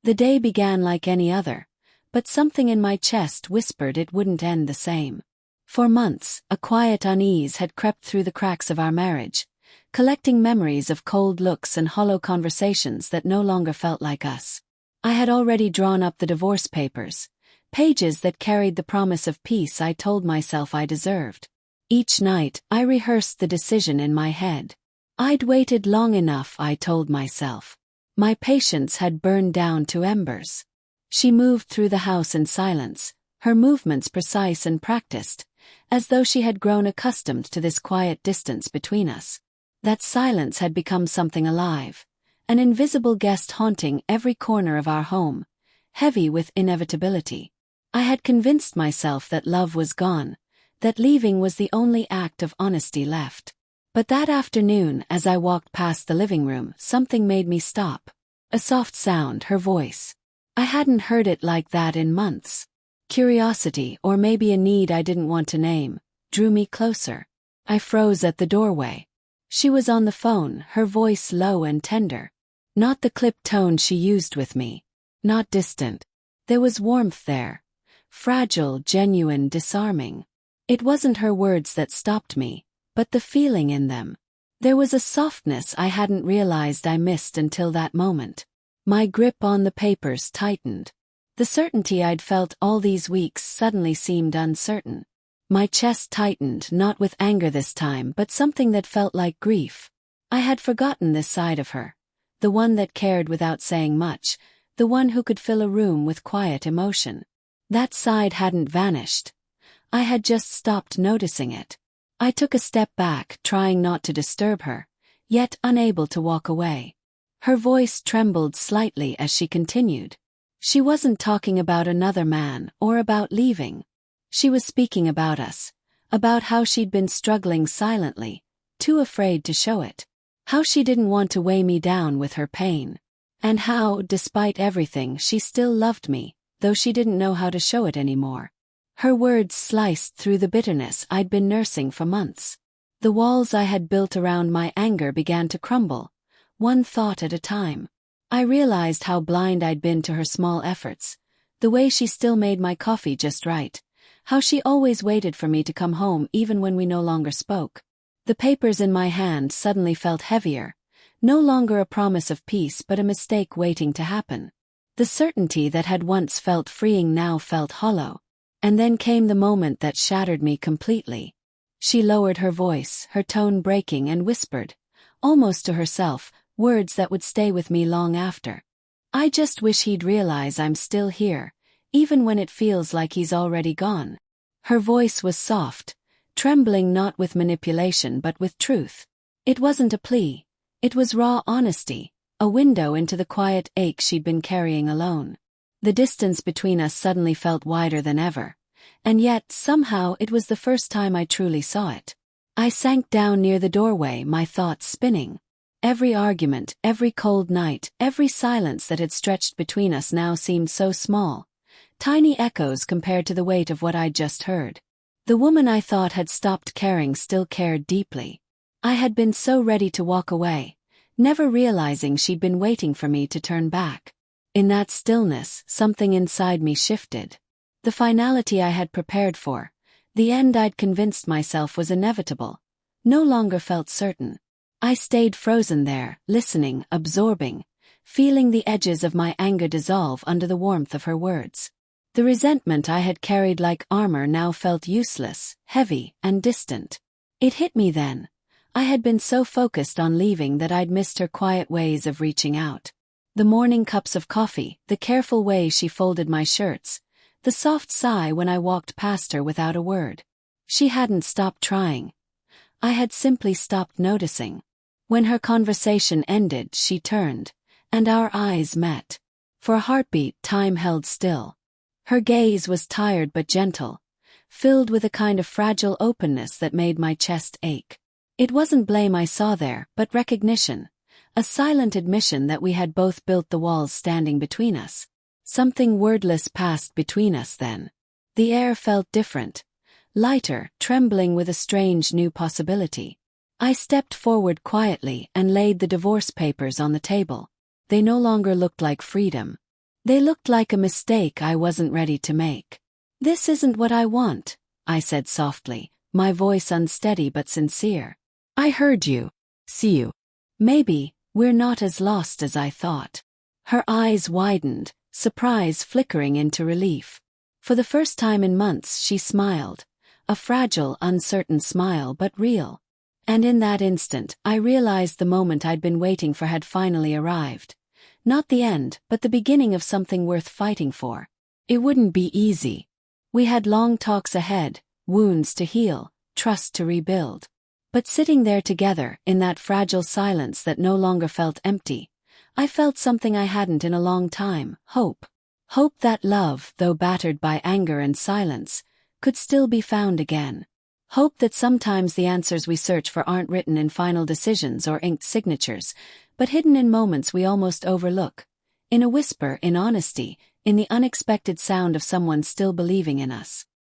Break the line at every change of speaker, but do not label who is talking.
The day began like any other, but something in my chest whispered it wouldn't end the same. For months, a quiet unease had crept through the cracks of our marriage, collecting memories of cold looks and hollow conversations that no longer felt like us. I had already drawn up the divorce papers, pages that carried the promise of peace I told myself I deserved. Each night, I rehearsed the decision in my head. I'd waited long enough, I told myself. My patience had burned down to embers. She moved through the house in silence, her movements precise and practiced, as though she had grown accustomed to this quiet distance between us. That silence had become something alive, an invisible guest haunting every corner of our home, heavy with inevitability. I had convinced myself that love was gone, that leaving was the only act of honesty left. But that afternoon, as I walked past the living room, something made me stop. A soft sound, her voice. I hadn't heard it like that in months. Curiosity, or maybe a need I didn't want to name, drew me closer. I froze at the doorway. She was on the phone, her voice low and tender. Not the clipped tone she used with me. Not distant. There was warmth there. Fragile, genuine, disarming. It wasn't her words that stopped me, but the feeling in them. There was a softness I hadn't realized I missed until that moment. My grip on the papers tightened. The certainty I'd felt all these weeks suddenly seemed uncertain. My chest tightened, not with anger this time, but something that felt like grief. I had forgotten this side of her. The one that cared without saying much, the one who could fill a room with quiet emotion. That side hadn't vanished. I had just stopped noticing it. I took a step back, trying not to disturb her, yet unable to walk away. Her voice trembled slightly as she continued. She wasn't talking about another man or about leaving. She was speaking about us, about how she'd been struggling silently, too afraid to show it. How she didn't want to weigh me down with her pain. And how, despite everything, she still loved me, though she didn't know how to show it anymore. Her words sliced through the bitterness I'd been nursing for months. The walls I had built around my anger began to crumble, one thought at a time. I realized how blind I'd been to her small efforts, the way she still made my coffee just right, how she always waited for me to come home even when we no longer spoke. The papers in my hand suddenly felt heavier, no longer a promise of peace but a mistake waiting to happen. The certainty that had once felt freeing now felt hollow. And then came the moment that shattered me completely. She lowered her voice, her tone breaking, and whispered, almost to herself, words that would stay with me long after. I just wish he'd realize I'm still here, even when it feels like he's already gone. Her voice was soft, trembling not with manipulation but with truth. It wasn't a plea. It was raw honesty, a window into the quiet ache she'd been carrying alone. The distance between us suddenly felt wider than ever, and yet, somehow, it was the first time I truly saw it. I sank down near the doorway, my thoughts spinning. Every argument, every cold night, every silence that had stretched between us now seemed so small, tiny echoes compared to the weight of what I'd just heard. The woman I thought had stopped caring still cared deeply. I had been so ready to walk away, never realizing she'd been waiting for me to turn back. In that stillness, something inside me shifted. The finality I had prepared for, the end I'd convinced myself was inevitable, no longer felt certain. I stayed frozen there, listening, absorbing, feeling the edges of my anger dissolve under the warmth of her words. The resentment I had carried like armor now felt useless, heavy, and distant. It hit me then. I had been so focused on leaving that I'd missed her quiet ways of reaching out. The morning cups of coffee, the careful way she folded my shirts, the soft sigh when I walked past her without a word. She hadn't stopped trying. I had simply stopped noticing. When her conversation ended, she turned, and our eyes met. For a heartbeat, time held still. Her gaze was tired but gentle, filled with a kind of fragile openness that made my chest ache. It wasn't blame I saw there, but recognition. A silent admission that we had both built the walls standing between us. Something wordless passed between us then. The air felt different, lighter, trembling with a strange new possibility. I stepped forward quietly and laid the divorce papers on the table. They no longer looked like freedom. They looked like a mistake I wasn't ready to make. "This isn't what I want," I said softly, my voice unsteady but sincere. "I heard you. See you. Maybe we're not as lost as I thought." Her eyes widened, surprise flickering into relief. For the first time in months she smiled, a fragile, uncertain smile but real. And in that instant, I realized the moment I'd been waiting for had finally arrived. Not the end, but the beginning of something worth fighting for. It wouldn't be easy. We had long talks ahead, wounds to heal, trust to rebuild. But sitting there together, in that fragile silence that no longer felt empty, I felt something I hadn't in a long time: hope. Hope that love, though battered by anger and silence, could still be found again. Hope that sometimes the answers we search for aren't written in final decisions or inked signatures, but hidden in moments we almost overlook. In a whisper, in honesty, in the unexpected sound of someone still believing in us.